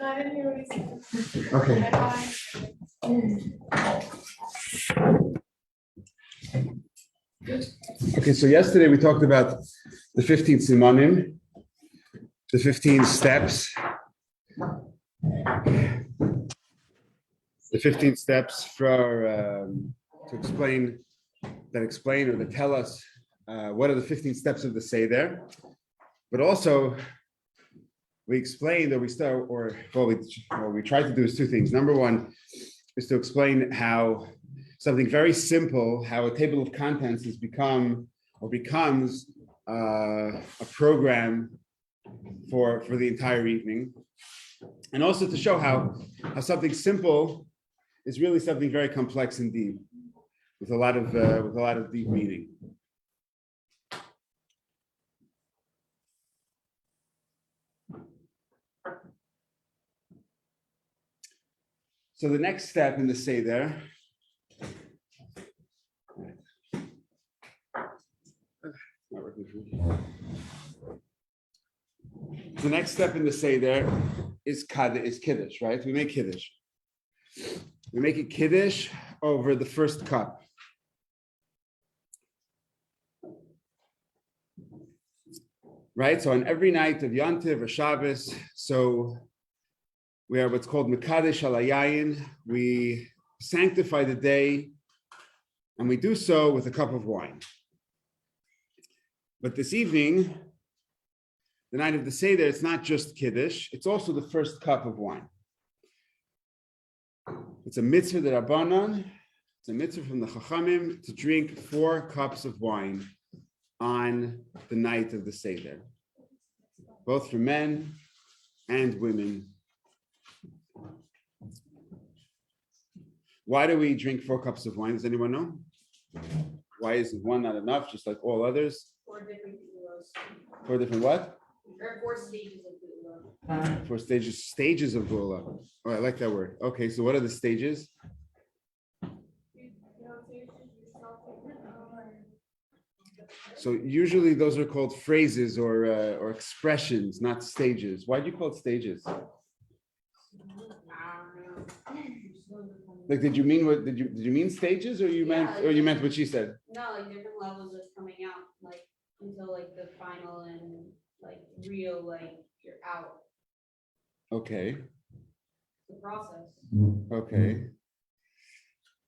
I didn't hear what he said. Okay. Okay, so yesterday we talked about the 15 simanim, the 15 steps. The 15 steps for to explain or to tell us what are the 15 steps of the Seder. But also we explained, what we tried to do is two things. Number one is to explain how something very simple, how a table of contents has become or becomes a program for the entire evening, and also to show how something simple is really something very complex and deep, with a lot of deep meaning. So the next step in the Seder, the next step in the Seder is Kiddush, right? We make Kiddush. We make a Kiddush over the first cup. Right? So on every night of Yontiv or Shabbos, so we are what's called Mekadesh Alayayin. We sanctify the day, and we do so with a cup of wine. But this evening, the night of the Seder, it's not just Kiddush, it's also the first cup of wine. It's a mitzvah de Rabbanan, it's a mitzvah from the Chachamim to drink 4 cups of wine on the night of the Seder, both for men and women. Why do we drink 4 cups of wine? Does anyone know? Why is one not enough, just like all others? 4 different geulas. 4 different what? There are 4 stages of geula. 4 stages of geula. Oh, I like that word. Okay, so what are the stages? So usually those are called phrases or expressions, not stages. Why do you call it stages? Like, did you mean stages, or you meant what she said? No, like different levels of coming out, like until like the final and like real, like you're out. Okay. The process.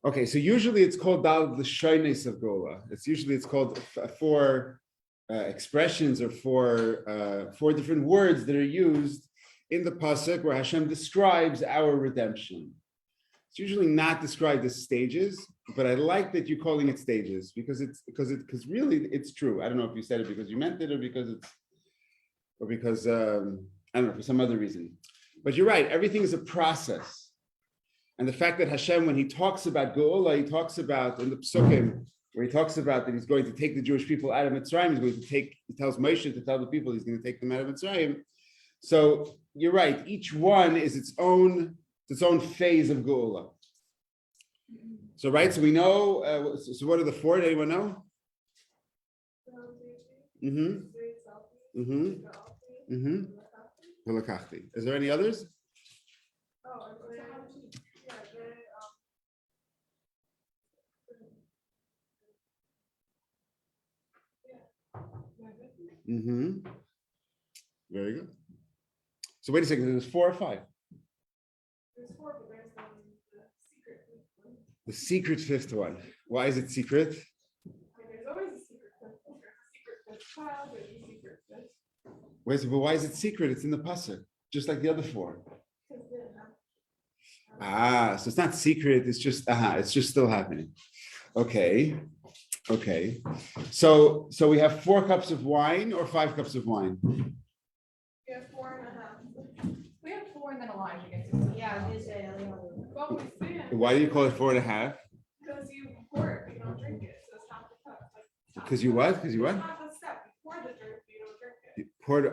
Okay, so usually it's called Dal the Shoines of Gola. It's called 4 expressions or 4 different words that are used in the pasuk where Hashem describes our redemption. It's usually not described as stages, but I like that you're calling it stages because really it's true. I don't know if you said it because you meant it or because I don't know, for some other reason. But you're right, everything is a process. And the fact that Hashem, when he talks about Geula, he talks about in the Psukim, where he talks about that he's going to take the Jewish people out of Mitzrayim, he tells Moshe to tell the people he's going to take them out of Mitzrayim. So you're right, each one is its own phase of Geula. So right, so we know, so what are the 4? Does anyone know? Is there any others? Very good. So wait a second, there's 4 or 5? There's 4, but there's the secret 5th one. Why is it secret? There's always a secret 5th one. There's a secret 5th child, there's a secret 5th. Wait, but why is it secret? It's in the pasuk, just like the other 4. So it's not secret, it's just still happening. Okay. So we have 4 cups of wine or 5 cups of wine? We have 4.5. We have 4 and then Elijah gets it. Yeah, I was gonna say. Why do you call it 4.5? Because you pour it, you don't drink it. So it's half the cup. Because you what? Because you what? It's half a step. You pour the drink, you don't drink it. You poured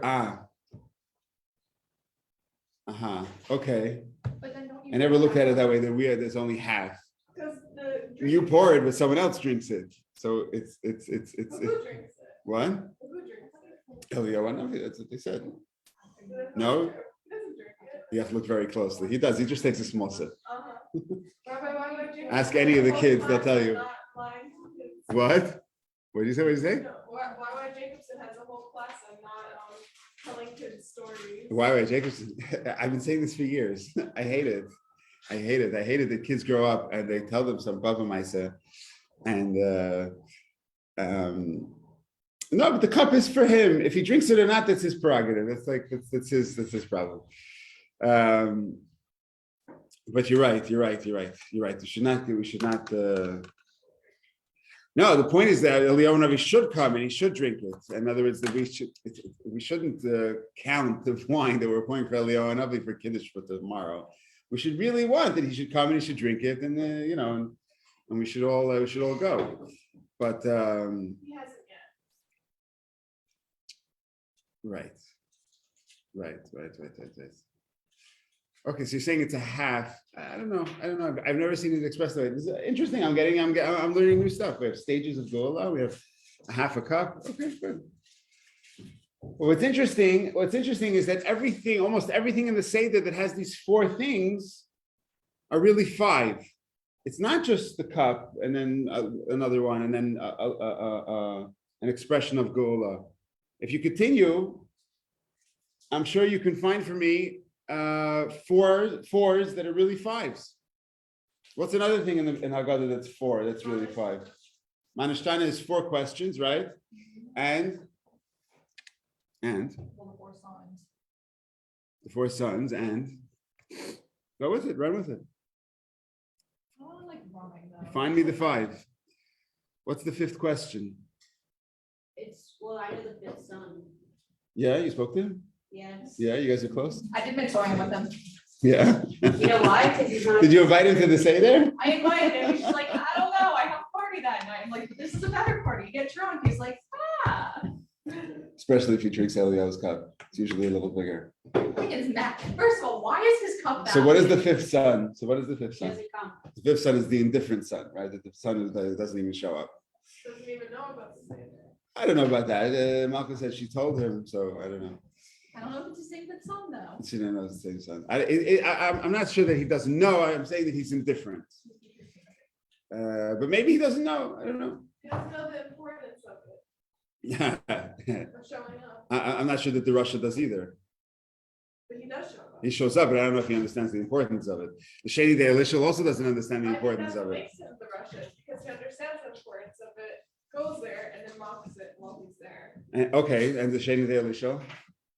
okay. But then don't you I never looked at it that way. There's only half. Because you pour it, but someone else drinks it. So it's who drinks it? what? Who drinks it? Eliyahu, that's what they said. It No? doesn't drink it. You have to look very closely. He does. He just takes a small sip. Rabbi, why would you? Ask any of the kids, they'll tell you. What? What did you say? What did you say? Why Jacobson has a whole class on not telling kids stories? Why Jacobson? I've been saying this for years. I hate it. I hate it. I hate it that kids grow up and they tell them some Bava Maisa. And no, but the cup is for him. If he drinks it or not, that's his prerogative. That's his problem. But you're right. We should not. No, the point is that Eliyahu Navi should come and he should drink it. In other words, that we shouldn't count the wine that we're pouring for Eliyahu Navi for Kiddush for tomorrow. We should really want that he should come and he should drink it, and and we should all go. But He hasn't yet. Right. Okay, so you're saying it's a half. I don't know. I've never seen it expressed that way. This is interesting. I'm learning new stuff. We have stages of Gola. We have a half a cup. Okay, good. Well, what's interesting is that almost everything in the Seder that has these four things are really five. It's not just the cup and then another one and then an expression of Gola. If you continue, I'm sure you can find for me fours that are really fives. What's another thing in Haggadah that's four, that's really five? Manishtana is four questions, right? And the four sons, and go with it, run with it. I don't like rhyming though. Find me the five. What's the fifth question? I know the fifth son. Yeah, you spoke to him? Yes. Yeah, you guys are close? I did mentoring with him. Yeah. You know why? Because he's not. Did you invite him to the Seder? I invited him. He's like, I don't know. I have a party that night. I'm like, this is a better party. You get drunk. He's like, Especially if he drinks Eliyahu's cup. It's usually a little bigger. It's that. First of all, why is his cup that? So what is the fifth son? The Doesn't come. fifth son is the indifferent son, right? The son doesn't even show up. Doesn't even know about the Seder. I don't know about that. Malka said she told him, so I don't know. I don't know if it's the same good song though. She didn't know it's the same son. I'm not sure that he doesn't know. I'm saying that he's indifferent. But maybe he doesn't know. I don't know. He doesn't know the importance of it. Or showing up. I'm not sure that the Russia does either. But he does show up. He shows up, but I don't know if he understands the importance of it. The Shady Day Elishal also doesn't understand the importance of it. Makes him the Russian because he understands the importance of it, goes there, and then mocks it while he's there. Okay, and the Shady Day Elishal?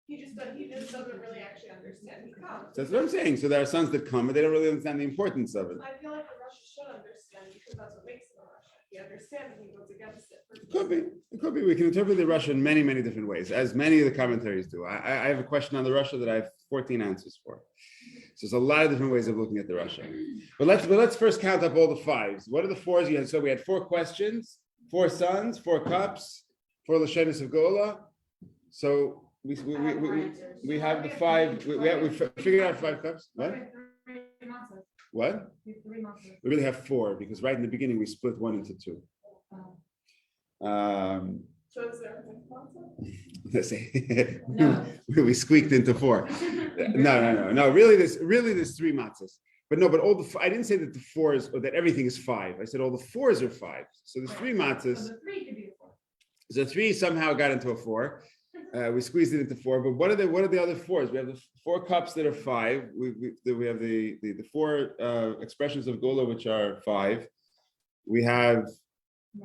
He just doesn't really actually understand. He comes. That's what I'm saying. So there are sons that come, but they don't really understand the importance of it. I feel like the Russian should understand because that's what makes him a Russian. He understands and he goes against it. It could be. We can interpret the Russia in many, many different ways, as many of the commentaries do. I have a question on the Russia that I have 14 answers for. So there's a lot of different ways of looking at the Russia. But let's first count up all the fives. What are the fours you had? So we had four questions, four sons, four cups, four Lashonos of Gola. So we have the five. We figured out 5 cups. What? We really have 4 because right in the beginning we split 1 into 2. So is there a concept? Let's say we squeaked into 4. No. Really, there's 3 matzahs. But all I didn't say that the 4s or that everything is 5. I said all the 4s are 5. So there's 3 matzahs. So the 3 could be a 4. So 3 somehow got into a 4. We squeezed it into 4. But what are the other 4s? We have the 4 cups that are 5. We have the 4 expressions of Gola which are 5. We have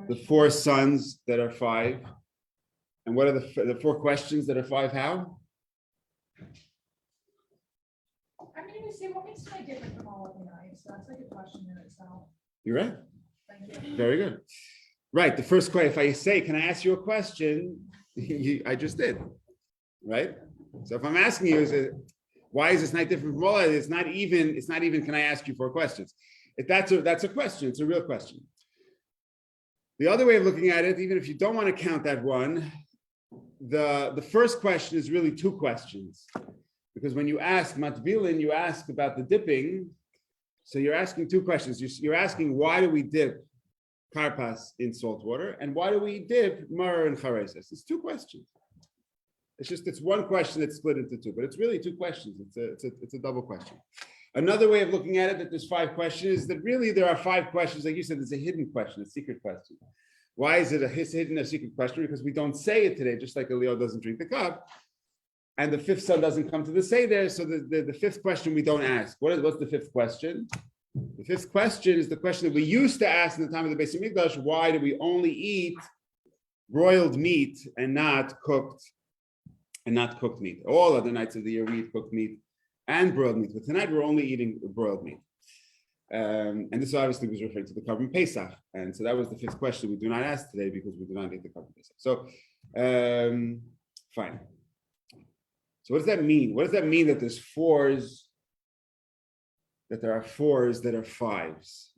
the 4 sons that are 5. And what are the 4 questions that are 5? How? I mean, you see, what makes tonight different from all of the nights? That's like a question in itself. You're right. Thank you. Very good. Right. The first question, if I say, can I ask you a question? I just did. Right? So if I'm asking you, why is this night different from all? It's not even, can I ask you 4 questions? That's a question. It's a real question. The other way of looking at it, even if you don't want to count that one, the first question is really 2 questions. Because when you ask matbilin, you ask about the dipping. So you're asking 2 questions. You're asking, why do we dip karpas in salt water? And why do we dip maror and chareses? It's 2 questions. It's one question that's split into two, but it's really two questions. It's a double question. Another way of looking at it, that there's 5 questions, is that really there are 5 questions. Like you said, it's a hidden question, a secret question. Why is it a hidden, a secret question? Because we don't say it today, just like Elio doesn't drink the cup. And the 5th son doesn't come to the Seder. So the 5th question we don't ask. What's the 5th question? The 5th question is the question that we used to ask in the time of the Beis Hamikdash. Why do we only eat broiled meat and not cooked meat? All other nights of the year we eat cooked meat and broiled meat. But tonight we're only eating broiled meat. And this obviously was referring to the Korban Pesach. And so that was the 5th question we do not ask today because we do not eat the Korban Pesach. So, fine. So what does that mean? What does that mean that there's 4s, that there are 4s that are 5s?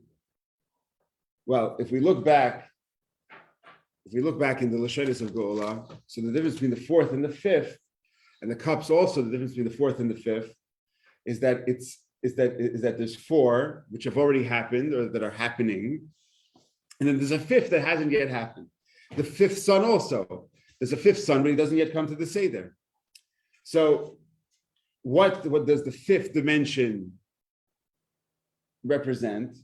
Well, if we look back in the Lashonis of Geula, so the difference between the 4th and the 5th, and the cups also, the difference between the 4th and the 5th, is that there's 4 which have already happened or that are happening, and then there's a 5th that hasn't yet happened. The 5th son also. There's a 5th son, but he doesn't yet come to the Seder. So what does the 5th dimension represent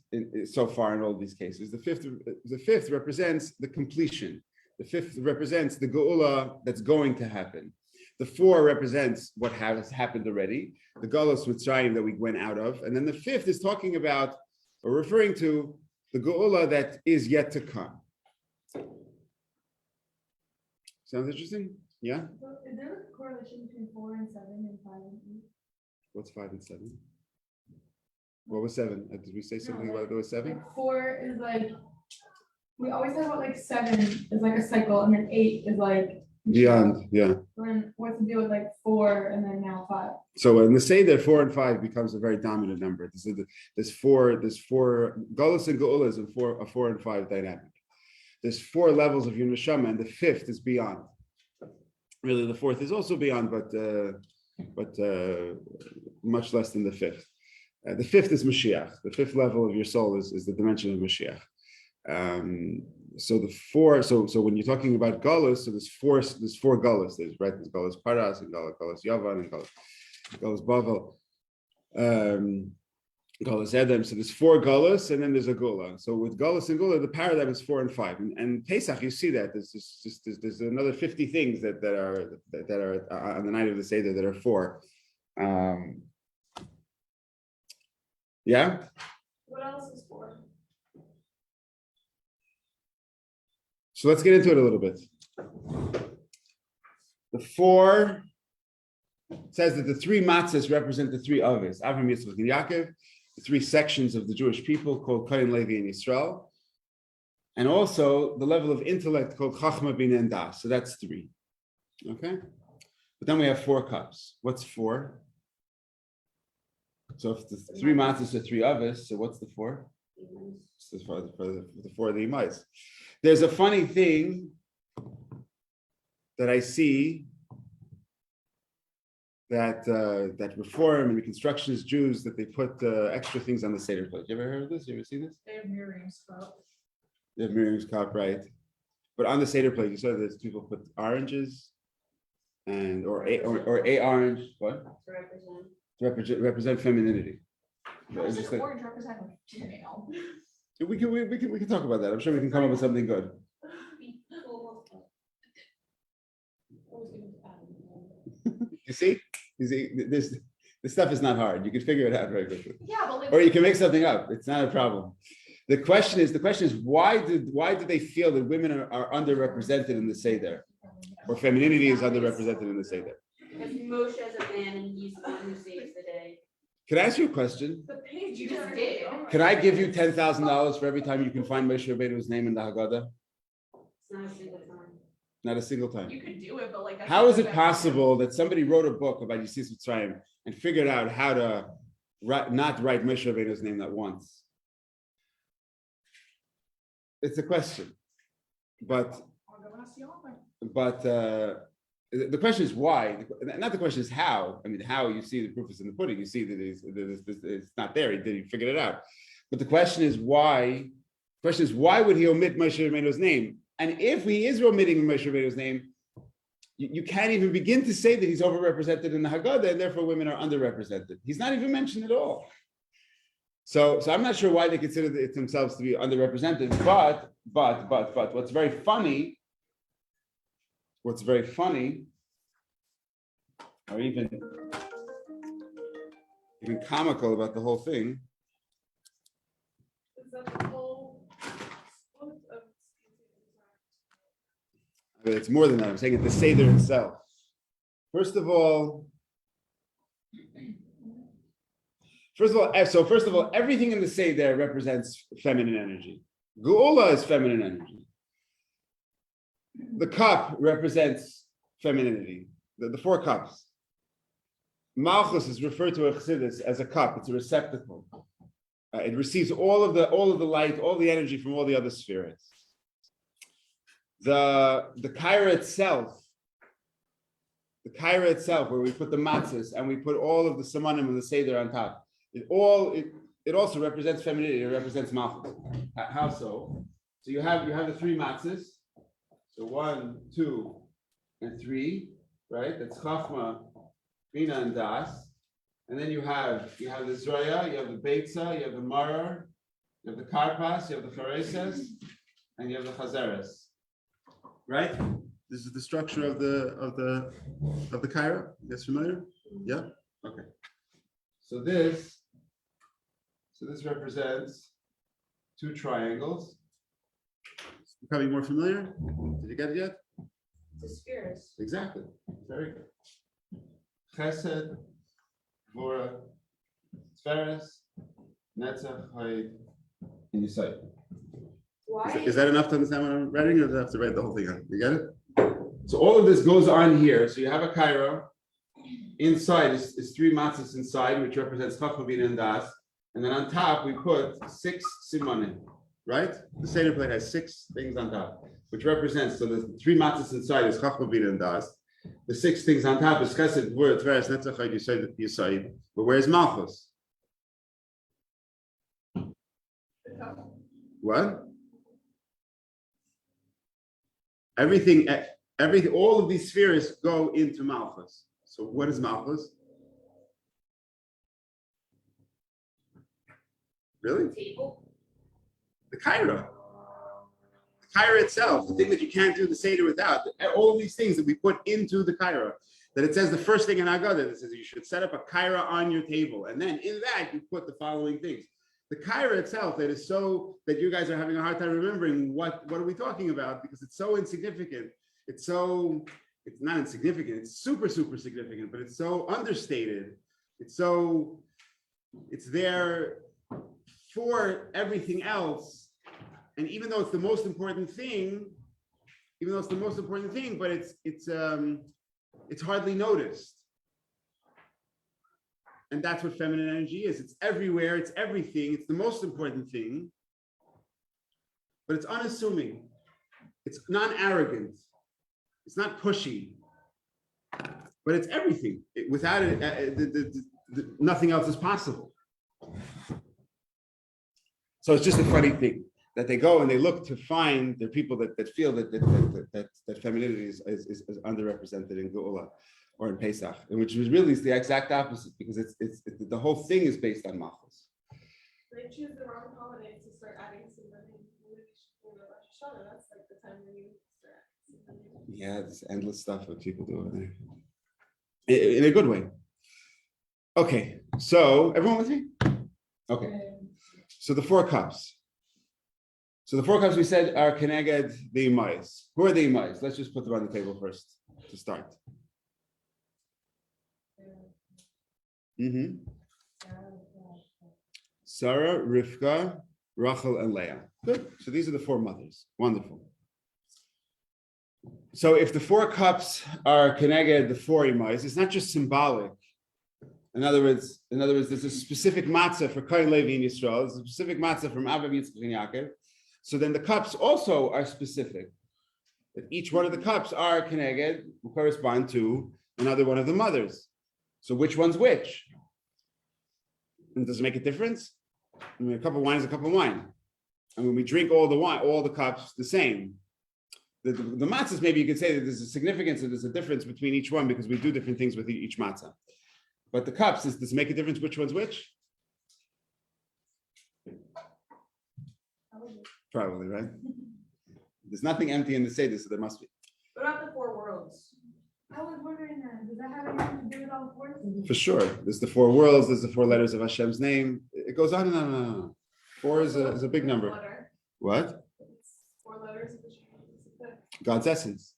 so far in all these cases? The fifth represents the completion. The 5th represents the Geula that's going to happen. The 4 represents what has happened already, the Galus Mitzrayim that we went out of. And then the 5th is talking about or referring to the Geula that is yet to come. Sounds interesting? Yeah? So is there a correlation between 4 and 7 and 5 and 8? What's 5 and 7? What was 7? Did we say something about it was 7? Like 4 is like, we always talk about like 7 is like a cycle, and then 8 is like beyond, yeah. Then what's the deal with like 4 and then now 5? So when they say that 4 and 5 becomes a very dominant number, there's four Galus and Geulas and 4 and 5 dynamic. There's 4 levels of Yom Neshama, and the 5th is beyond. Really, the 4th is also beyond, but much less than the 5th. The 5th is Mashiach. The 5th level of your soul is the dimension of Mashiach. So the 4. So when you're talking about Galus, so there's 4 Galus. There's Galus Paras and Galus Yavan and Galus Bavel. Galus Edom. So there's 4 Galus, and then there's a Gula. So with Galus and Gula, the paradigm is 4 and 5. And Pesach, you see that there's another 50 things that are on the night of the Seder that are 4. Yeah. What else is 4? So let's get into it a little bit. The 4 says that the 3 matzahs represent the 3 avos, Avram, Yitzchak, and Yaakov, the 3 sections of the Jewish people called Kohen, Levi, and Yisrael, and also the level of intellect called Chachma, Bina, and Das. So that's 3. Okay? But then we have 4 cups. What's 4? So if the 3 matzahs are 3 avos, so what's the 4? It's for the 4 of the imais. There's a funny thing that I see that Reform and Reconstructionist Jews, that they put extra things on the Seder plate. You ever heard of this? You ever see this? They have Miriam's cup. They have Miriam's cup, right? But on the Seder plate, you saw that people put oranges and or a orange, what? To represent femininity. How does this orange represent a female? We can talk about that. I'm sure we can come up with something good. You see, this stuff is not hard. You can figure it out very quickly. Yeah, but like, Or you can make something up. It's not a problem. The question is why do they feel that women are underrepresented in the Seder, or femininity is underrepresented in the Seder? Because Moshe is a man and he's the one who saves the day. Can I ask you a question? the page You just did. Can I give you $10,000 for every time you can find Moshe Rabbeinu's name in the Haggadah? It's not a single time. Not a single time. You could do it, but like, that's How is it not- possible that somebody wrote a book about Yisis Mitzrayim and figured out how to not write Moshe Rabbeinu's name not once? It's a question, but I'll go ask the author. the question is why. Not the question is how. I mean, how, you see the proof is in the pudding. You see that it's not there. He figured it out. But the question is why. The question is why would he omit Moshe Rabbeinu's name? And if he is omitting Moshe Rabbeinu's name, you can't even begin to say that he's overrepresented in the Haggadah, and therefore women are underrepresented. He's not even mentioned at all. So I'm not sure why they consider it themselves to be underrepresented. But what's very funny, or even comical about the whole thing. Is that the whole split of? It's more than that. I'm saying it, the Seder itself. First of all, everything in the Seder represents feminine energy. Geula is feminine energy. The cup represents femininity. The four cups. Malchus is referred to in Chassidus as a cup. It's a receptacle. It receives all of the light, all the energy from all the other spheres. The kaira itself, where we put the matzahs and we put all of the samanim and the seder on top, it also represents femininity. It represents malchus. How so? So you have the three matzahs. So 1, 2, and 3, right? That's chachma, bina, and das. And then you have the Zoya, you have the Beitza, you have the Marar, you have the Karpas, you have the Chareses, and you have the Chazeres. Right? This is the structure of the Kaira. You guys familiar? Yeah? Okay. So this represents two triangles. Becoming more familiar? Did you get it yet? The spheres. Exactly. Very good. Chesed, Vora, Tferes, Netzach, Haid, and Yisai. Why? Is that enough to understand what I'm writing, or do I have to write the whole thing on? You get it? So all of this goes on here. So you have a kaira. Inside is three matzahs inside, which represents chachma, bina, and das. And then on top, we put 6 simanim, right? The Seder plate has 6 things on top, which represents, so the 3 matzahs inside is chachma, bina, and das. The 6 things on top is chesed, v'ur, tveres, netzach, haid, yisai. But where's malchus? What? Everything, all of these spheres go into malchus. So what is malchus? Really? Table. The kaira. The kaira itself, the thing that you can't do the Seder without. All of these things that we put into the kaira. That it says the first thing in Haggadah, that says you should set up a kaira on your table. And then in that, you put the following things. The kaira itself, that is so, that you guys are having a hard time remembering what are we talking about, because it's so insignificant. It's not insignificant, it's super, super significant, but it's so understated. It's there for everything else. And even though it's the most important thing, but it's hardly noticed. And that's what feminine energy is. It's everywhere, it's everything, it's the most important thing, but it's unassuming. It's non-arrogant. It's not pushy, but it's everything. Without it, nothing else is possible. So it's just a funny thing that they go and they look to find the people that feel that femininity is underrepresented in Geula or in Pesach, and which was really the exact opposite, because it's the whole thing is based on Malchus. They choose the wrong holiday to start adding somebody. Rosh Hashanah, that's like the time when you start adding somebody. Yeah, this endless stuff that people do over there. In a good way. Okay, so everyone with me? Okay. So the 4 cups. So the 4 cups we said are Keneged the Imais. Who are the Imais? Let's just put them on the table first to start. Sarah, Rivka, Rachel, and Leah. Good. So these are the 4 mothers. Wonderful. So if the 4 cups are Keneged the 4 Imais, it's not just symbolic. In other words, there's a specific matzah for Kohen Levi and Yisrael. There's a specific matzah from Avraham, Yitzchak, and Yaakov. So then the cups also are specific. That each one of the cups are Keneged, will correspond to another one of the mothers. So which one's which? And does it make a difference? I mean, a cup of wine is a cup of wine. And when we drink all the wine, all the cups the same. the matzahs, maybe you could say that there's a significance and there's a difference between each one because we do different things with each matzah. But the cups, does this make a difference which one's which? Probably, right? There's nothing empty in the Seder, so there must be. What about the four worlds? I was wondering that, does that have anything to do with all four? For sure. There's the four worlds, there's the four letters of Hashem's name. It goes on and on and on. Four is a big number. What? It's 4 letters of the God's essence,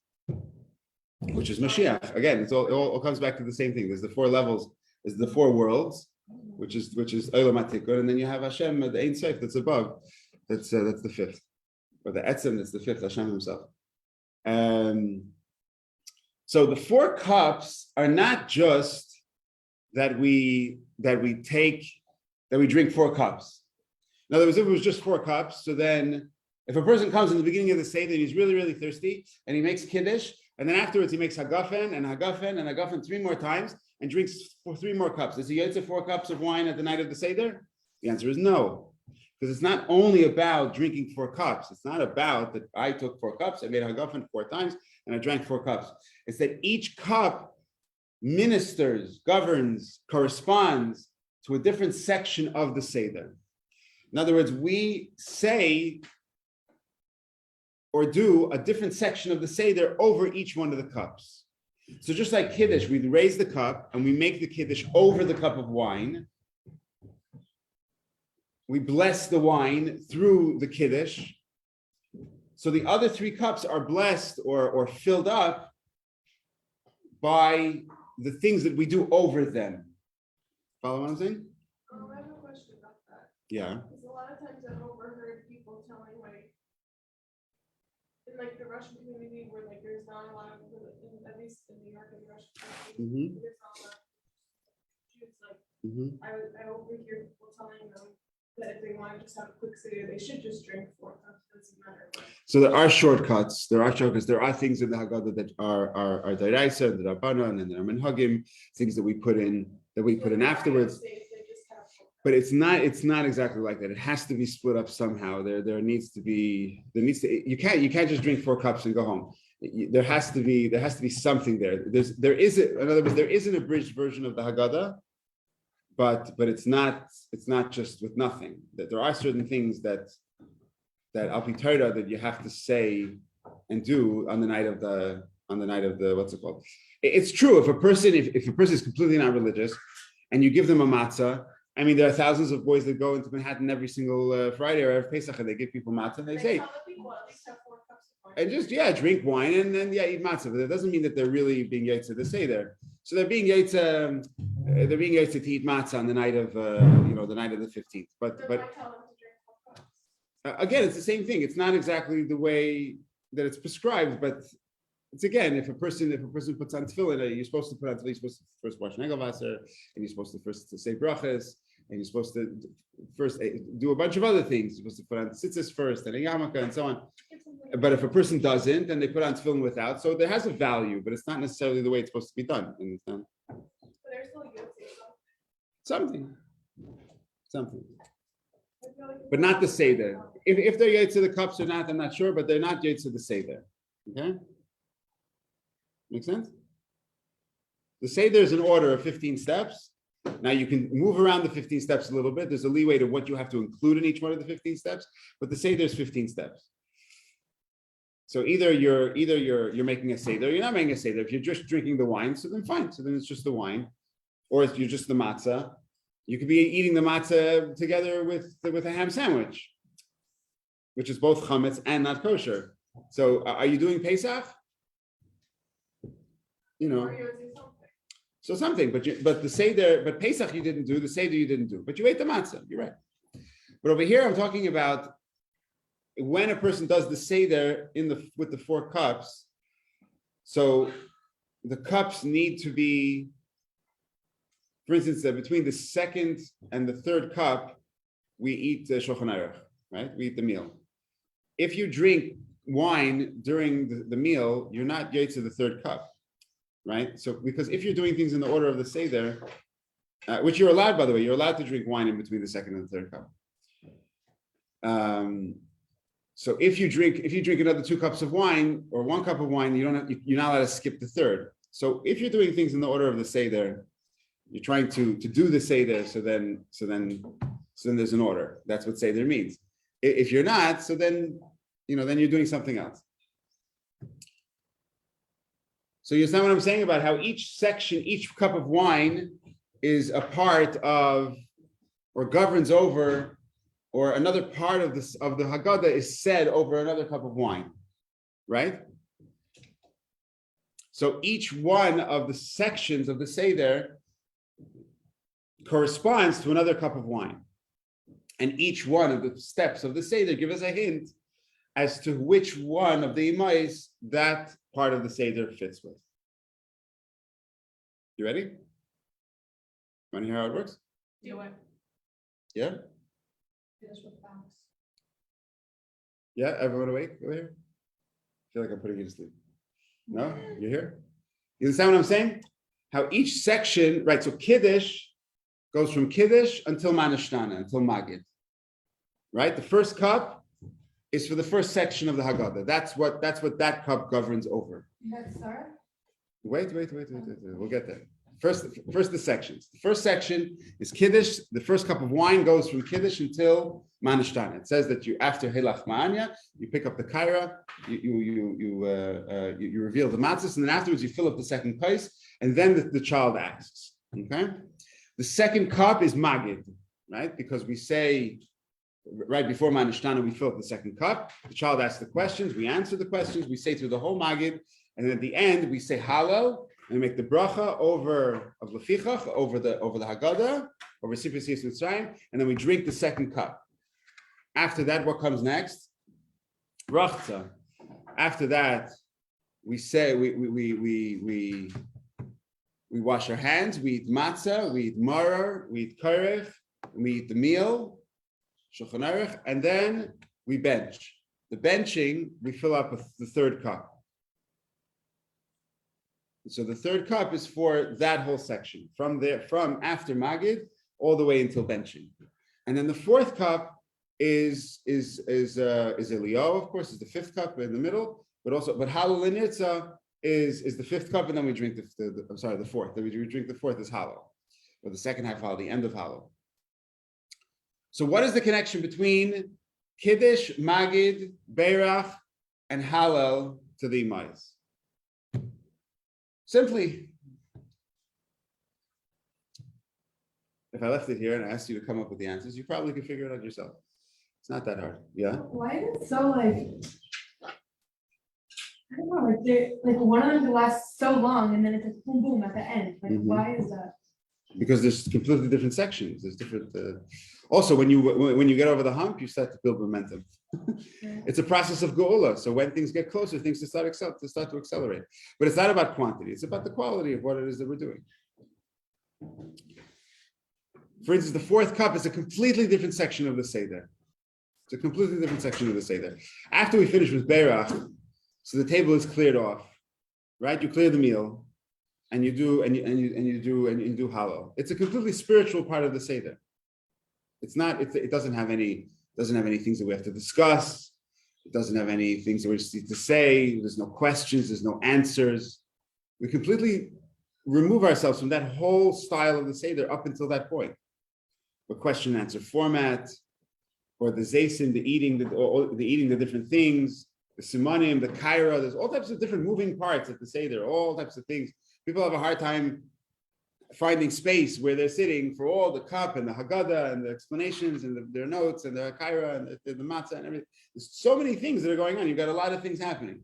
which is Mashiach. Again, it all comes back to the same thing. There's the four levels, there's the four worlds, which is Olam HaTikun, and then you have Hashem, the Ein Sof that's above. That's the fifth. Or the Etzem, that's the fifth, Hashem himself. So the four cups are not just that we drink 4 cups. In other words, if it was just 4 cups, so then if a person comes in the beginning of the Seder and he's really, really thirsty, and he makes Kiddush, and then afterwards he makes Haggafen and Haggafen and Haggafen 3 more times, and drinks 3 more cups. Is he yotze 4 cups of wine at the night of the Seder? The answer is no. Because it's not only about drinking 4 cups. It's not about that I took 4 cups, I made Haggafen 4 times, and I drank 4 cups. It's that each cup ministers, governs, corresponds to a different section of the Seder. In other words, we say or do a different section of the Seder over each one of the cups. So just like Kiddush, we raise the cup and we make the Kiddush over the cup of wine. We bless the wine through the Kiddush. So the other 3 cups are blessed or filled up by the things that we do over them. Follow what I'm saying? I have a question about that. Yeah. Because a lot of times I've overheard people telling in the Russian community where there's not a lot of, at least in New York and the Russian community, there's not a lot of Jews. I overhear people telling them that if they want to just have a quick Seder, they should just drink 4 cups. It doesn't matter. So there are shortcuts. There are things in the Haggadah that are Daraisa, and the Rabbanan, and the Minhagim, things that we put in afterwards. But it's not exactly like that. It has to be split up somehow. There needs to you can't just drink 4 cups and go home. There has to be something there. In other words, there is an abridged version of the Haggadah, but it's not just with nothing. That there are certain things that Al Pi Torah that you have to say and do on the night of the what's it called? It's true if a person is completely not religious and you give them a matzah. I mean, there are thousands of boys that go into Manhattan every single Friday or every Pesach and they give people matzah and they say, and just drink wine and then eat matzah. But that doesn't mean that they're really being yotze to say there. So they're being yotze to eat matzah on the night of the night of the 15th. But again, it's the same thing. It's not exactly the way that it's prescribed, but it's again, if a person puts on tefillin, you're supposed to put on tefillin, you're supposed to first wash negelvasser, and you're supposed to first say brachas, and you're supposed to first do a bunch of other things. You're supposed to put on tzitzis first and a yarmulke and so on. But if a person doesn't, then they put on tefillin without. So there has a value, but it's not necessarily the way it's supposed to be done. Understand? But there's still Something. But not the Seder. If they're yotze to the cups or not, I'm not sure, but they're not yotze to the Seder. Okay? Make sense? The Seder is an order of 15 steps. Now you can move around the 15 steps a little bit. There's a leeway to what you have to include in each one of the 15 steps, but the Seder is 15 steps. So either you're making a Seder, or you're not making a Seder. If you're just drinking the wine, so then fine. So then it's just the wine. Or if you're just the matzah, you could be eating the matzah together with a ham sandwich, which is both chametz and not kosher. So are you doing Pesach? So something, but the Seder, but Pesach you didn't do, the Seder you didn't do, but you ate the matzah, you're right. But over here I'm talking about when a person does the Seder with the 4 cups, so the cups need to be, for instance, between the 2nd and the 3rd cup, we eat Shulchan Aruch, right? We eat the meal. If you drink wine during the meal, you're not yotze to the 3rd cup. Right? So, because if you're doing things in the order of the Seder, which you're allowed, by the way, you're allowed to drink wine in between the 2nd and the 3rd cup. So if you drink another 2 cups of wine or 1 cup of wine, you're not allowed to skip the third. So if you're doing things in the order of the Seder, you're trying to do the Seder, so then there's an order. That's what Seder means. If you're not, so then then you're doing something else. So you understand what I'm saying about how each section, each cup of wine is a part of, or governs over, or another part of the Haggadah is said over another cup of wine, right? So each one of the sections of the Seder corresponds to another cup of wine. And each one of the steps of the Seder give us a hint as to which one of the imais that part of the Seder fits with. You ready? Want to hear how it works? Do it. Yeah? Finish with facts. Yeah, everyone awake over here? I feel like I'm putting you to sleep. No? You're here? You understand what I'm saying? How each section, right, so Kiddush goes from Kiddush until Manashtana, until Magid. Right? The first cup is for the first section of the Haggadah. That's what that cup governs over. That's Sarah? Wait. We'll get there. First the sections. The first section is Kiddush. The first cup of wine goes from Kiddush until Manashtana. It says that you, after Hilach Ma'anya, you pick up the kaira, you reveal the matzahs, and then afterwards you fill up the second place, and then the child asks. Okay? The second cup is Magid, right? Because we say, right before Manashtana, we fill up the second cup. The child asks the questions, we answer the questions, we say through the whole Magid, and then at the end we say Hallel, and we make the bracha of Lefichach, over the Haggadah, over Sifris Yis Mitzrayim, and then we drink the second cup. After that, what comes next? Rachza. After that, we say we wash our hands, we eat matzah, we eat maror, we eat karev, we eat the meal, Shulchan Aruch, and then we bench. The benching, we fill up with the third cup. So the third cup is for that whole section, from after Magid all the way until benching, and then the fourth cup is Elio, of course, is the fifth cup in the middle, but Halal and Nitza is the fifth cup, and then we drink the fourth. Then we drink the fourth as Halal, or the second half Halal, the end of Halal. So what is the connection between Kiddush, Magid, Beirach, and Halal to the Imais? Simply, if I left it here and I asked you to come up with the answers, you probably could figure it out yourself. It's not that hard. Yeah? Why is it so I don't know, one of them lasts so long and then it's a boom boom at the end. Why is that? Because there's completely different sections. There's different. Also, when you get over the hump, you start to build momentum. It's a process of geula. So when things get closer, things start to accelerate. But it's not about quantity. It's about the quality of what it is that we're doing. For instance, the fourth cup is a completely different section of the Seder. It's a completely different section of the Seder. After we finish with Beirach, so the table is cleared off, right? You clear the meal, and you do halal. It's a completely spiritual part of the Seder. It's not. It doesn't have any things that we have to discuss. It doesn't have any things that we just need to say. There's no questions. There's no answers. We completely remove ourselves from that whole style of the Seder up until that point. The question and answer format, or the zaysin, the eating the different things, the simanim, the kaira. There's all types of different moving parts at the Seder. All types of things. People have a hard time finding space where they're sitting for all the cup and the Haggadah and the explanations and their notes and the kaira and the matzah and everything. There's so many things that are going on. You've got a lot of things happening.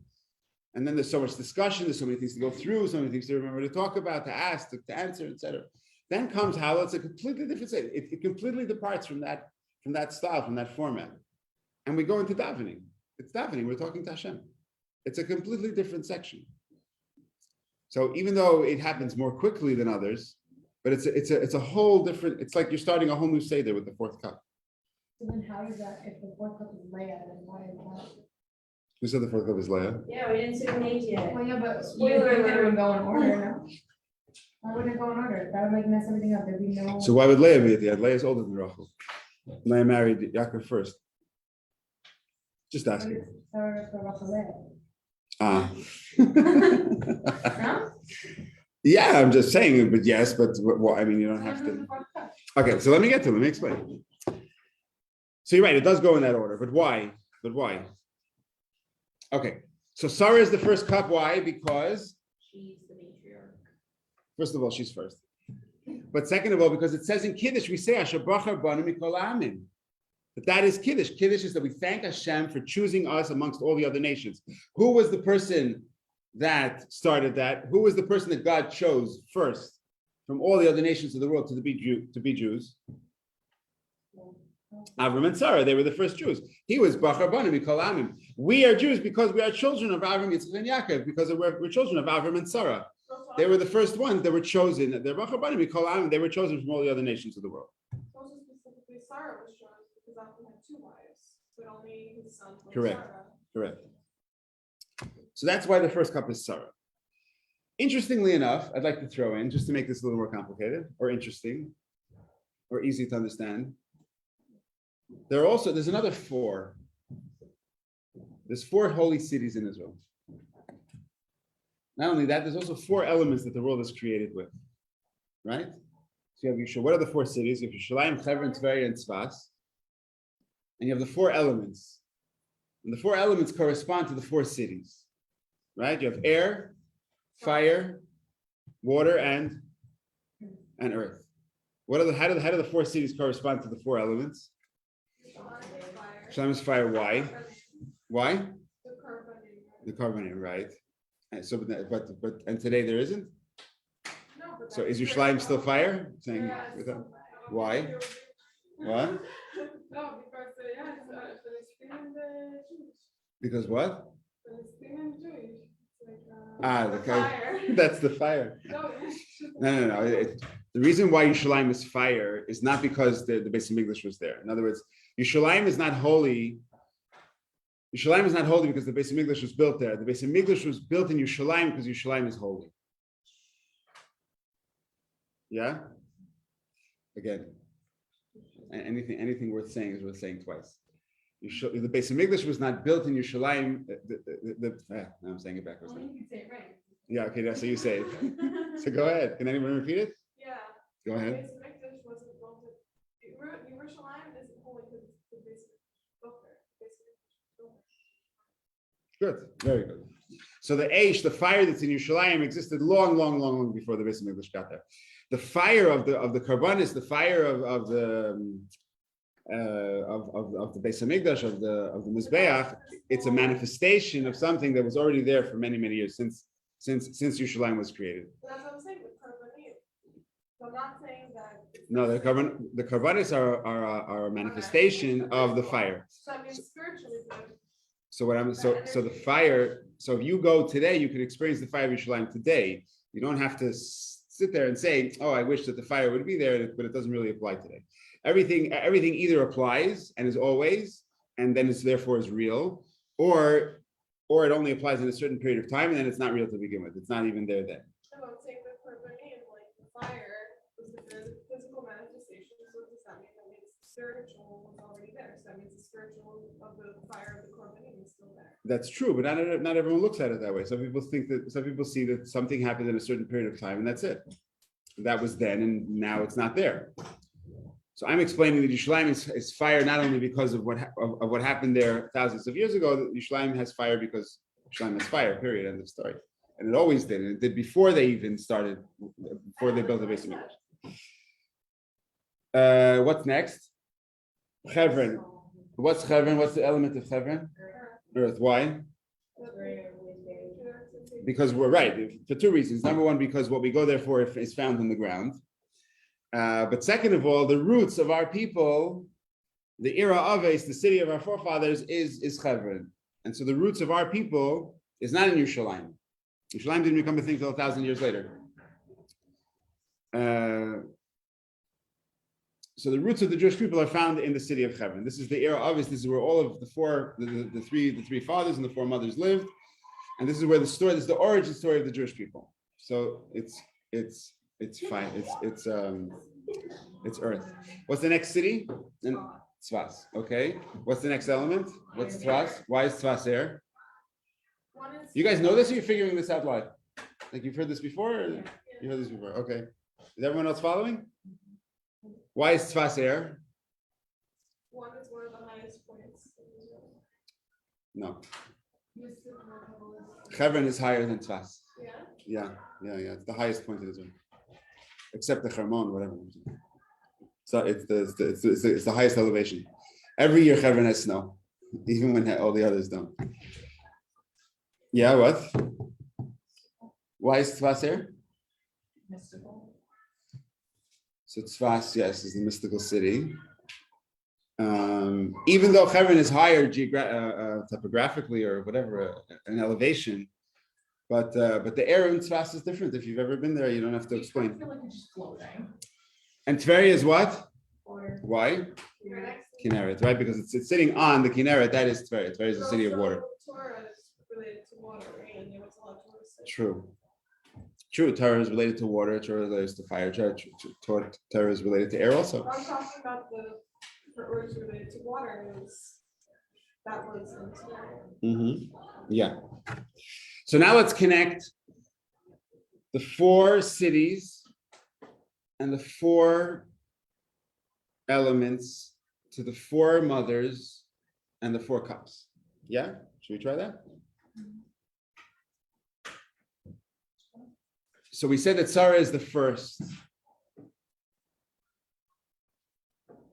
And then there's so much discussion, there's so many things to go through, so many things to remember to talk about, to ask, to answer, etc. Then comes Halal. It's a completely different state. It completely departs from that style, from that format. And we go into davening. It's davening. We're talking to Hashem. It's a completely different section. So even though it happens more quickly than others, but it's a whole different. It's like you're starting a whole new Seder with the fourth cup. So then how is that if the fourth cup is Leah, then why is that? Who said the fourth cup is Leah? Yeah, we didn't say the names yet. Well, yeah, but Spoiler it alert. would go in order. No? Why wouldn't it go in order? That would mess everything up. There'd be no. So why would Leah be at the end? Leah is older than Rachel. Leah married Yaakov first. Just asking. Yeah, I'm just saying, but yes, but well, I mean, you don't have to. Okay, so let me explain. So you're right, it does go in that order, but why? Okay, so Sarah is the first cup. Why? Because She's the matriarch. first of all, she's first. But second of all, because it says in Kiddush, we say Asher Bachar Banu Mikol Ha'amim. But that is Kiddush. Kiddush is that we thank Hashem for choosing us amongst all the other nations. Who was the person that started that? Who was the person that God chose first from all the other nations of the world to be Jews? Avram and Sarah, they were the first Jews. He was Bachar Banu Mikol Ha'amim. We are Jews because we are children of Avram, Yitzchak, and Yaakov, because we're children of Avram and Sarah. They were the first ones that were chosen. They're Bachar Banu Mikol Ha'amim. They were chosen from all the other nations of the world. Also specifically, Sarah was chosen because Avram had 2 wives, but only his son was Correct. Sarah. Correct. So that's why the first cup is Sarah. Interestingly enough, I'd like to throw in, just to make this a little more complicated, or interesting, or easy to understand. There's another 4. There's 4 holy cities in Israel. Not only that, there's also 4 elements that the world is created with, right? So you have Yeshua. What are the 4 cities? You have Yerushalayim, Hebron, Tveria, and Tzfas. And you have the 4 elements. And the 4 elements correspond to the 4 cities, right? You have air, fire, water, and earth. How do the 4 cities correspond to the 4 elements? Yerushalayim is fire. Why? Why? The carbonate, right? And so, but and today there isn't. No, but So is Yerushalayim still fire? Saying why? What? No, because Palestinian Jewish. Because what? Palestinian Jewish. The fire. That's the fire. No. The reason why Yerushalayim is fire is not because the Beis Hamikdash was there. In other words, Yerushalayim is not holy. Yerushalayim is not holy because the Beis Hamikdash was built there. The Beis Hamikdash was built in Yerushalayim because Yerushalayim is holy. Yeah. Again, anything worth saying is worth saying twice. The Beis Hamikdash was not built in Yerushalayim. I'm saying it backwards. Well, you can say it right. Yeah. Okay. That's how you say it. So go ahead. Can anyone repeat it? Yeah. Go ahead. Beis Hamikdash wasn't built. Yerushalayim isn't holy because the Beis Hamikdash built there. Good, very good. So the the fire that's in Yerushalayim existed long before the Beis Hamikdash got there. The fire of the Karbanis, the fire of the Beis Hamikdash, of the Mizbeach, it's a manifestation of something that was already there for many years since Yerushalayim was created. But that's what I'm saying with Karbanim. So I'm not saying that. No, the Karbanis are a manifestation of the fire. So I mean spiritually. So the fire. So if you go today, you can experience the fire of Yerushalayim today. You don't have to sit there and say, "Oh, I wish that the fire would be there," but it doesn't really apply today. Everything either applies and is always, and then it's therefore is real, or it only applies in a certain period of time, and then it's not real to begin with. It's not even there then. No, I'm saying that for me, like the fire was the physical manifestation. So what does that mean? That means the spiritual was already there. So that means the spiritual of the fire of the Korbanim is still there. That's true, but not everyone looks at it that way. Some people see that something happened in a certain period of time, and that's it. That was then, and now it's not there. So I'm explaining that Yerushalayim is fire not only because of what happened there thousands of years ago. That Yerushalayim has fire because Yerushalayim has fire. Period. End of story. And it always did. And it did before they even started. Before they built the Beis Hamikdash. What's next? Hebron. What's Hebron? What's the element of Hebron? Earth. Why? Because we're right for 2 reasons. Number one, because what we go there for is found in the ground. But second of all, the roots of our people, the era Aves, the city of our forefathers, is Hebron. And so the roots of our people is not in Yerushalayim. Yerushalayim didn't become a thing until 1,000 years later. So the roots of the Jewish people are found in the city of Hebron. This is the era Aves. This is where all of the three fathers and the 4 mothers lived. And this is where this is the origin story of the Jewish people. So it's fine. It's earth. What's the next city? And Tzvas. Okay. What's the next element? What's tzvas? Why is tzvas there? One is. You guys know this, or you're figuring this out live? Like you've heard this before? Or Yeah. you heard this before? Okay. Is everyone else following? Why is tzvas there? One is one of the highest points in Israel. No. Mystical Kabbalah. Chevron is higher than tzvas. Yeah. Yeah. It's the highest point in Israel. Except the Hermon, whatever. So it's the highest elevation. Every year Chevron has snow, even when all the others don't. Yeah, what? Why is Tzvas there? Mystical. So Tzvas, yes, is the mystical city. Even though Chevron is higher topographically or whatever, an elevation, but the air in Tzvas is different. If you've ever been there, you don't have to explain. I feel like it's just floating. And Tveria is what? Water. Why? You're next. Kinneret, right? Because it's sitting on the Kinneret. That is Tveria. Tveria is the city of water. Torah is related to water, right? And there was a lot of tourists. True. Torah is related to water. Torah is related to fire. Torah is related to air also. I'm talking about the words related to water. That was into. Yeah. So now let's connect the 4 cities and the 4 elements to the 4 mothers and the 4 cups. Yeah? Should we try that? So we said that Sarah is the first.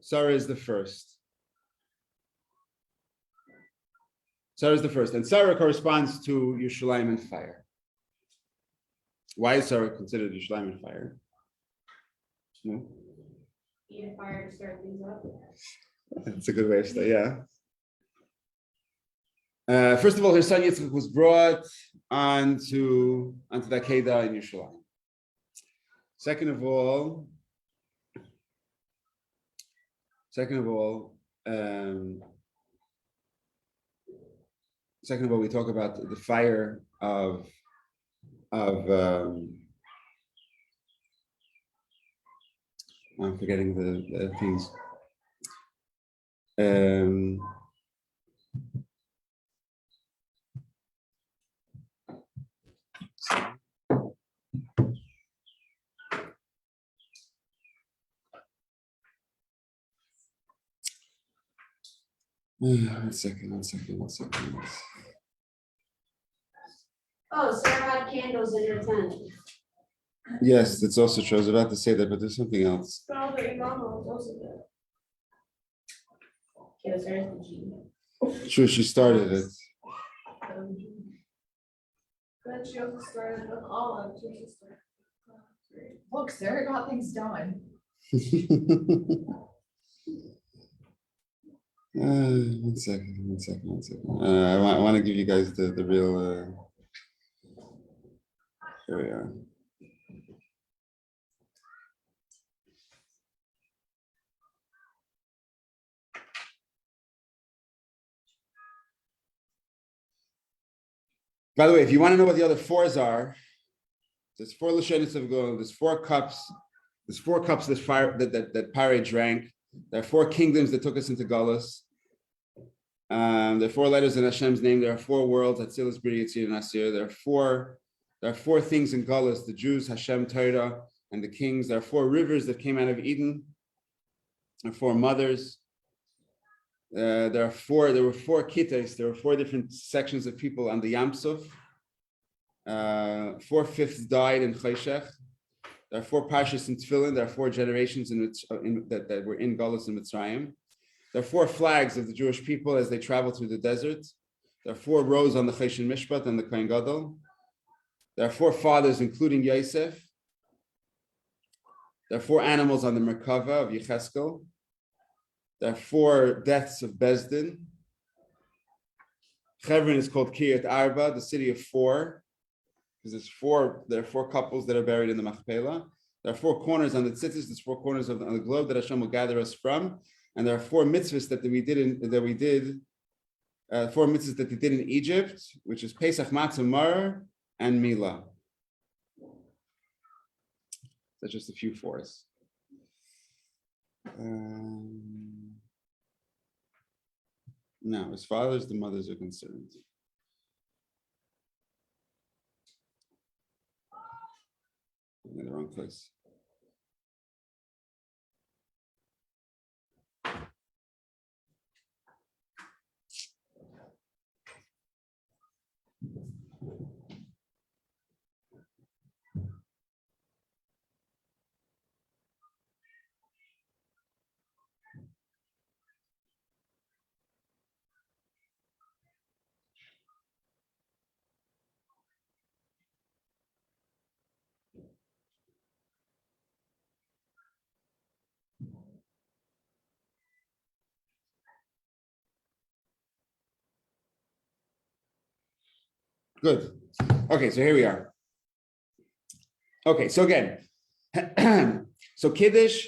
Sarah is the first. And Sarah corresponds to Yerushalayim and fire. Why is Sarah considered Yerushalayim and fire? No? Eat a fire to start things up. That's a good way of saying, yeah. First of all, her son Yitzchak was brought onto the Haggadah in Yerushalayim. Second of all, we talk about the fire of I'm forgetting the things. One second. Oh, Sarah had candles in her tent. Yes, that's also true. I was about to say that, but there's something else. But all the Imam was also there. Okay, Sarah's the genius. True, she started it. Then she also started with olive. She also started. Look, Sarah got things done. One second. I want to give you guys the real. Here we are. By the way, if you want to know what the other 4s are, there's 4 lashonos of gold. There's 4 cups. There's 4 cups that Pare drank. There are 4 kingdoms that took us into Galus. There are 4 letters in Hashem's name. There are 4 worlds. Atzilus, Bri, Yitzir, and Asir. There are 4 things in Galus: the Jews, Hashem, Torah, and the kings. There are 4 rivers that came out of Eden. There are 4 mothers. There were 4 kites. There were 4 different sections of people on the Yam Suf. 4/5 died in Chayshech. There are 4 parshas in Tefillin. There are 4 generations that were in Galus and Mitzrayim. There are 4 flags of the Jewish people as they travel through the desert. There are 4 rows on the Choshen Mishpat and the Kohen Gadol. There are 4 fathers, including Yosef. There are 4 animals on the Merkava of Yecheskel. There are 4 deaths of Bezdin. Hebron is called Kiryat Arba, the city of 4, because there are 4 couples that are buried in the Machpelah. There are 4 corners on the tzitzis. There's 4 corners on the globe that Hashem will gather us from, and there are 4 mitzvahs that we did 4 mitzvahs that they did in Egypt, which is Pesach, Matzah, Mar, and Milah. That's just a few 4s. No, as far as the mothers are concerned. I'm in the wrong place. Good. Okay, so here we are. Okay, so again, so Kiddush.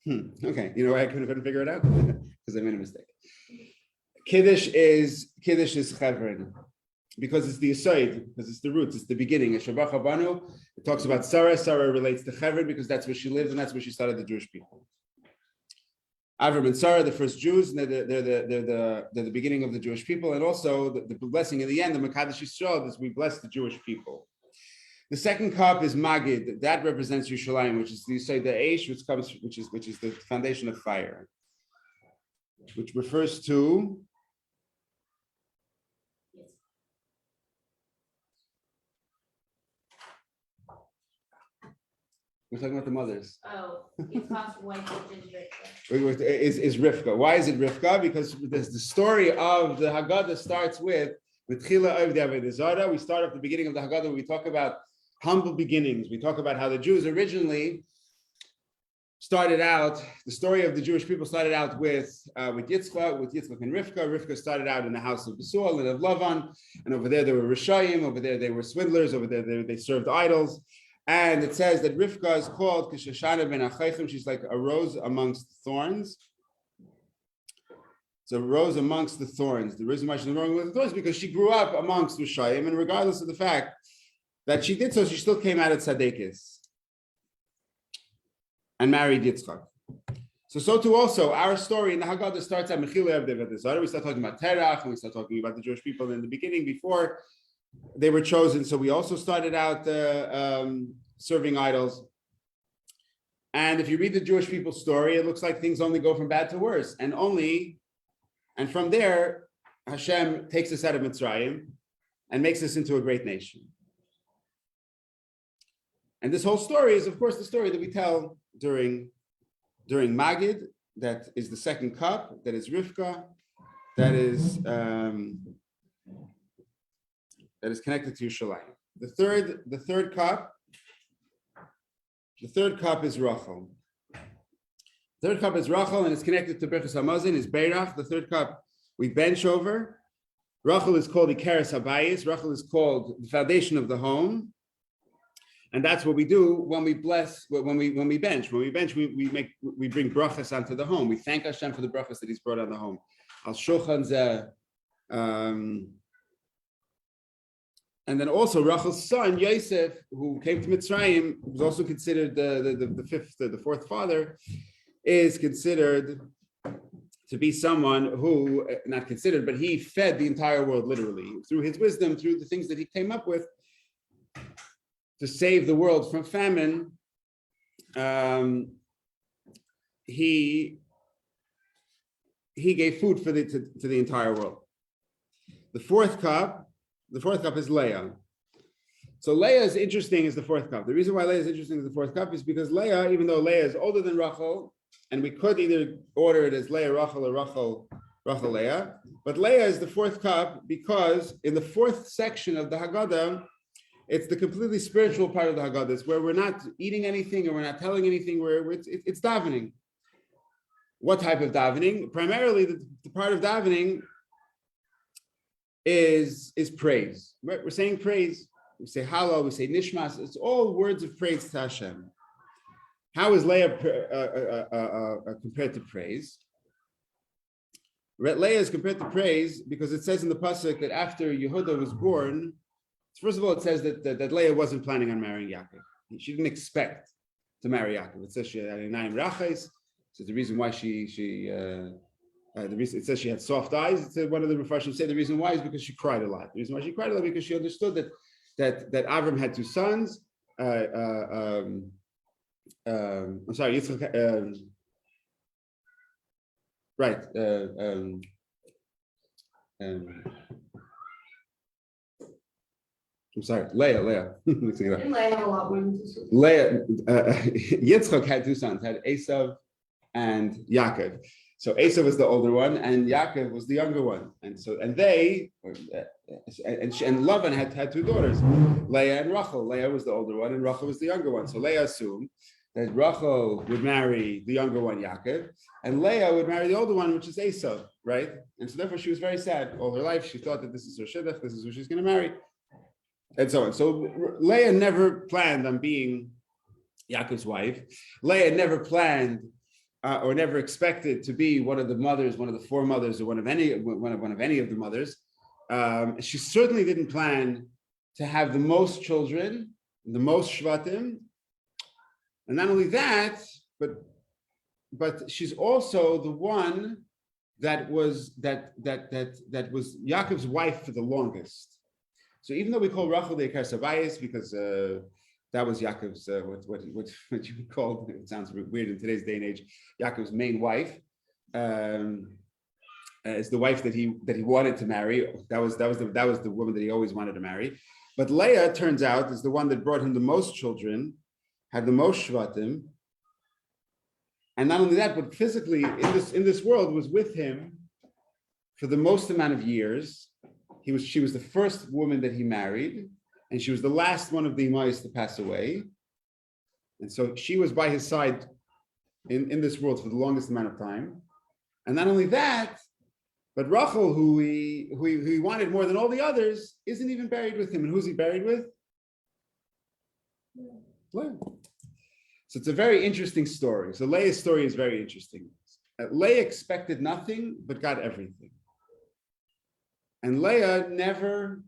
Okay, you know why I couldn't figure it out? Because I made a mistake. Kiddush is chevron, because it's the aside, because it's the roots, it's the beginning. Shabbat Habanu, it talks about Sarah. Sarah relates to chevron because that's where she lived and that's where she started the Jewish people. Avram and Sarah, the first Jews, and they're the beginning of the Jewish people, and also the blessing in the end, the Mekadesh Yisrael, is we bless the Jewish people. The second cup is Magid, that represents Yerushalayim, which is the Eish, which is the foundation of fire, which refers to we're talking about the mothers. Oh, it's cost white, which Is Rivka. Why is it Rivka? Because the story of the Haggadah starts with Tchila of the Avodah Zarah. We start at the beginning of the Haggadah. We talk about humble beginnings. We talk about how the Jews originally started out. The story of the Jewish people started out with Yitzchak and Rivka. Rivka started out in the house of Besuel and of Lavan, and over there were Rishayim. Over there they were swindlers. Over there they served idols. And it says that Rivka is called Kishashana ben Achaychim. She's like a rose amongst thorns. It's a rose amongst the thorns. The reason why she's wrong with the thorns is because she grew up amongst Rishayim, and regardless of the fact that she did so, she still came out of Tzadekis and married Yitzchak. So too also, our story in the Haggadah starts at Mechila of Avodah Zarah. We start talking about Terach, and we start talking about the Jewish people in the beginning before they were chosen. So we also started out serving idols. And if you read the Jewish people's story, it looks like things only go from bad to worse. And from there, Hashem takes us out of Mitzrayim and makes us into a great nation. And this whole story is, of course, the story that we tell during Magid. That is the second cup. That is Rivka. That is connected to Yerushalayim. The third cup is Rachel. The third cup is Rachel, and it's connected to Berchus Hamazon, is Beirach. The third cup we bench over. Rachel is called Ikeres Habayis. Rachel is called the foundation of the home. And that's what we do when we bless, when we bench. When we bench, we bring brachas onto the home. We thank Hashem for the brachas that He's brought on the home. Al Shulchan Zeh. And then also Rachel's son Yosef, who came to Mitzrayim, was also considered the fourth father, is considered to be someone who, not considered, but he fed the entire world literally through his wisdom, through the things that he came up with to save the world from famine. He gave food to the entire world. The fourth cup is Leah. So Leah is interesting as the fourth cup. The reason why Leah is interesting as the fourth cup is because Leah, even though Leah is older than Rachel, and we could either order it as Leah Rachel or Rachel Leah, but Leah is the fourth cup because in the fourth section of the Haggadah, it's the completely spiritual part of the Haggadah. It's where we're not eating anything or we're not telling anything, where it's davening. What type of davening? Primarily, the part of davening is praise. We're saying praise. We say Hallel, we say Nishmas. It's all words of praise to Hashem. How is Leah compared to praise? Leah is compared to praise because it says in the pasuk that after Yehuda was born, first of all, it says that Leah wasn't planning on marrying Yaakov. She didn't expect to marry Yaakov. It says she had Einayim Rachais. So the reason why it says she had soft eyes. It's one of the Mepharshim say the reason why is because she cried a lot. The reason why she cried a lot because she understood that Avram had two sons. I'm sorry, Yitzchak. Right. I'm sorry, Leah. Didn't Leah have a lot more than two? Yitzchak had two sons, had Esav and Yaakov. So Esav was the older one, and Yaakov was the younger one. And Lavan had two daughters, Leah and Rachel. Leah was the older one, and Rachel was the younger one. So Leah assumed that Rachel would marry the younger one, Yaakov, and Leah would marry the older one, which is Esav, right? And so therefore she was very sad all her life. She thought that this is her shidduch, this is who she's going to marry, and so on. So Leah never planned on being Yaakov's wife. Leah never planned or never expected to be one of the mothers, one of the four mothers, or one of any of the mothers. She certainly didn't plan to have the most children, the most shvatim, and not only that, but she's also the one that was Yaakov's wife for the longest. So even though we call Rachel the Ikar Sabayis because that was Yaakov's what you would call, it sounds weird in today's day and age, Yaakov's main wife, is the wife that he wanted to marry. That was the woman that he always wanted to marry. But Leah, turns out, is the one that brought him the most children, had the most shvatim, and not only that, but physically in this world was with him for the most amount of years. She was the first woman that he married, and she was the last one of the Imais to pass away. And so she was by his side in this world for the longest amount of time. And not only that, but Rachel, who he wanted more than all the others, isn't even buried with him. And who's he buried with? Leah. So it's a very interesting story. So Leah's story is very interesting. Leah expected nothing, but got everything. And Leah never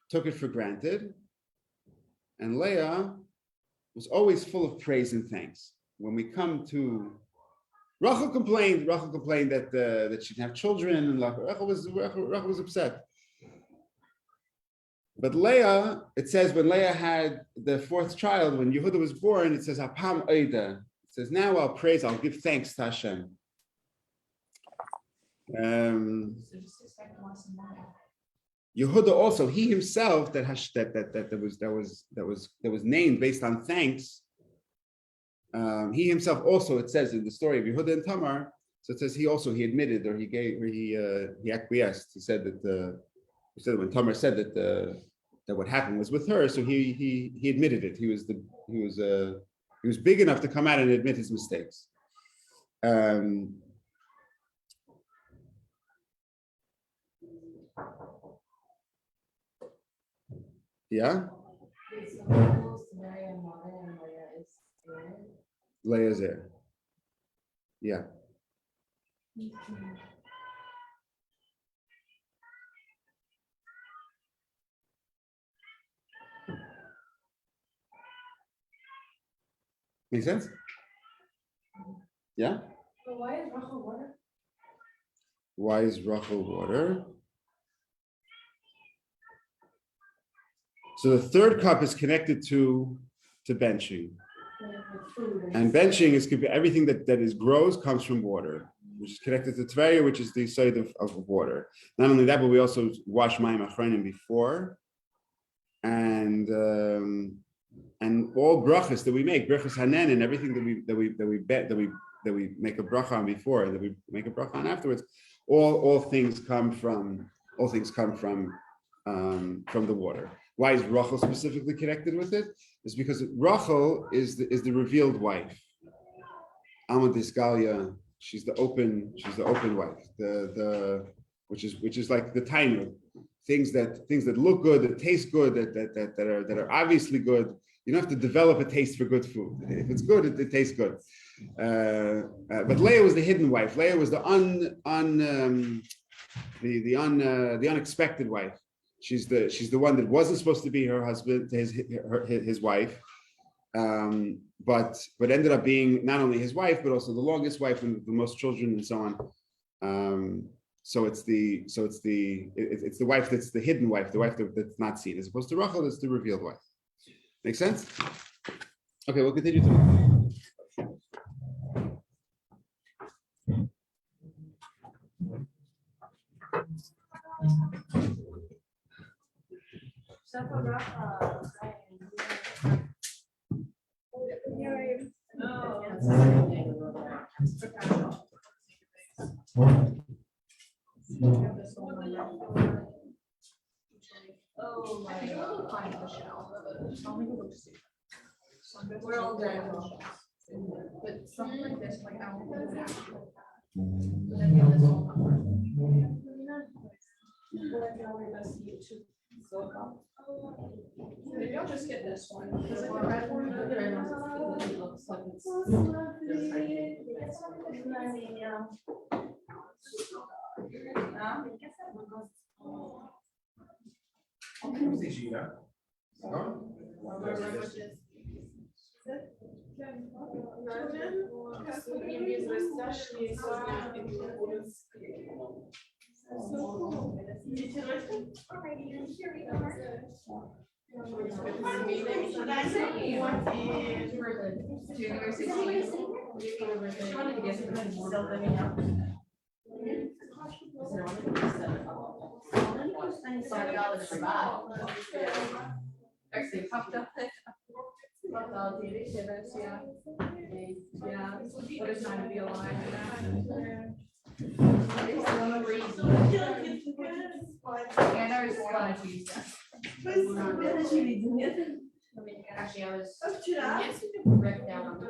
took it for granted. And Leah was always full of praise and thanks. When we come to Rachel complained that she didn't have children, and Rachel was upset. But Leah, it says when Leah had the fourth child, when Yehuda was born, it says Hapam Oida. It says, now I'll praise, I'll give thanks to Hashem. Yehuda also, he himself that was named based on thanks. He himself also, it says in the story of Yehuda and Tamar, so it says he admitted, or he acquiesced. He said when Tamar said that what happened was with her, so he admitted it. He was big enough to come out and admit his mistakes. Yeah. Leah's there. Yeah. Make sense? Yeah? But why is Rachel water? Why is Rachel water? So the third cup is connected to benching. And benching is everything that grows comes from water, which is connected to Tveria, which is the side of water. Not only that, but we also wash Mayim Achronim before. And all brachas that we make, brachas hanen, and everything that we make a bracha on before, and that we make a bracha on afterwards, all things come from the water. Why is Rachel specifically connected with it? It's because Rachel is the revealed wife. Alma Disgalia, she's the open wife. Which is like the tainu, things that look good, that taste good, that are obviously good. You don't have to develop a taste for good food. If it's good, it tastes good. But Leah was the hidden wife. Leah was the unexpected wife. She's the one that wasn't supposed to be her husband, his wife, but ended up being not only his wife, but also the longest wife and the most children and so on. So it's the wife that's the hidden wife, the wife that's not seen, as opposed to Rachel, that's the revealed wife. Make sense? Okay, we'll continue tomorrow. Oh my God. We're all dead. But something like this, like I don't know. Maybe I'll just get this one. Because like the red one, it looks like it's. Actually, popped up. Yeah, what a time to be alive. It's one reason. And I was glad to use that. Actually, I was written down on the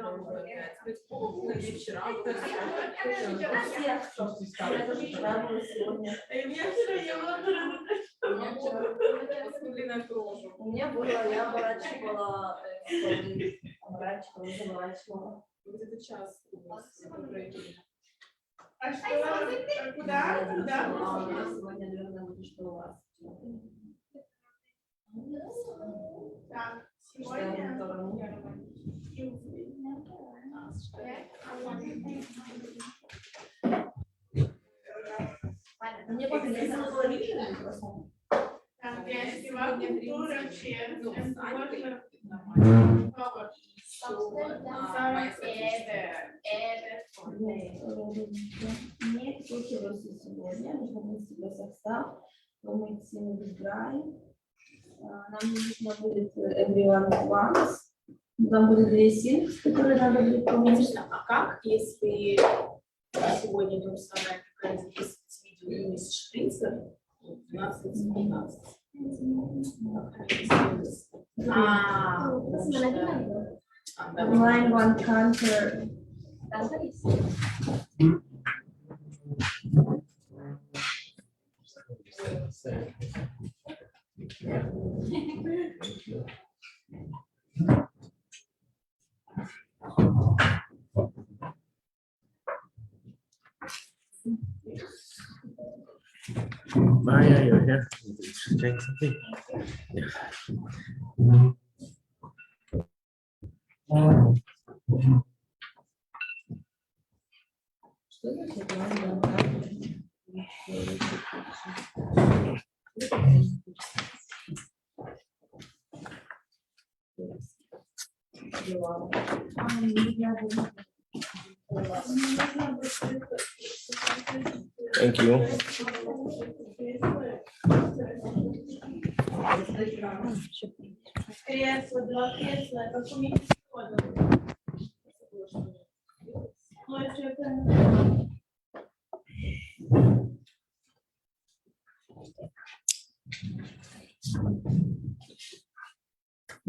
У меня было, я оборачивала, заворачивала. Вот это час. А что? Куда? Сегодня, наверное, будет, что у вас. Так, сегодня. Мне показалось, Там фестиваль культуры, честно, Мне случилось сегодня, нужно вынести в состав, помыть в драй. Нам нужно будет everyone once. Там будет две силки, которые надо будет помыть. А как, если сегодня то же самое, как 10 видео из шприца, 12-15? Line one counter. Maya, you're here. Drink something. Что значит line one counter? Thank you. Кресло, два кресла, как у меня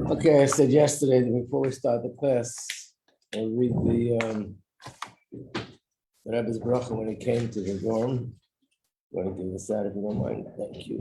Okay, I said yesterday that before we start the class, we'll read the Rebbe's bracha when he came to the dorm. I'm going to give this out if you don't mind. Thank you.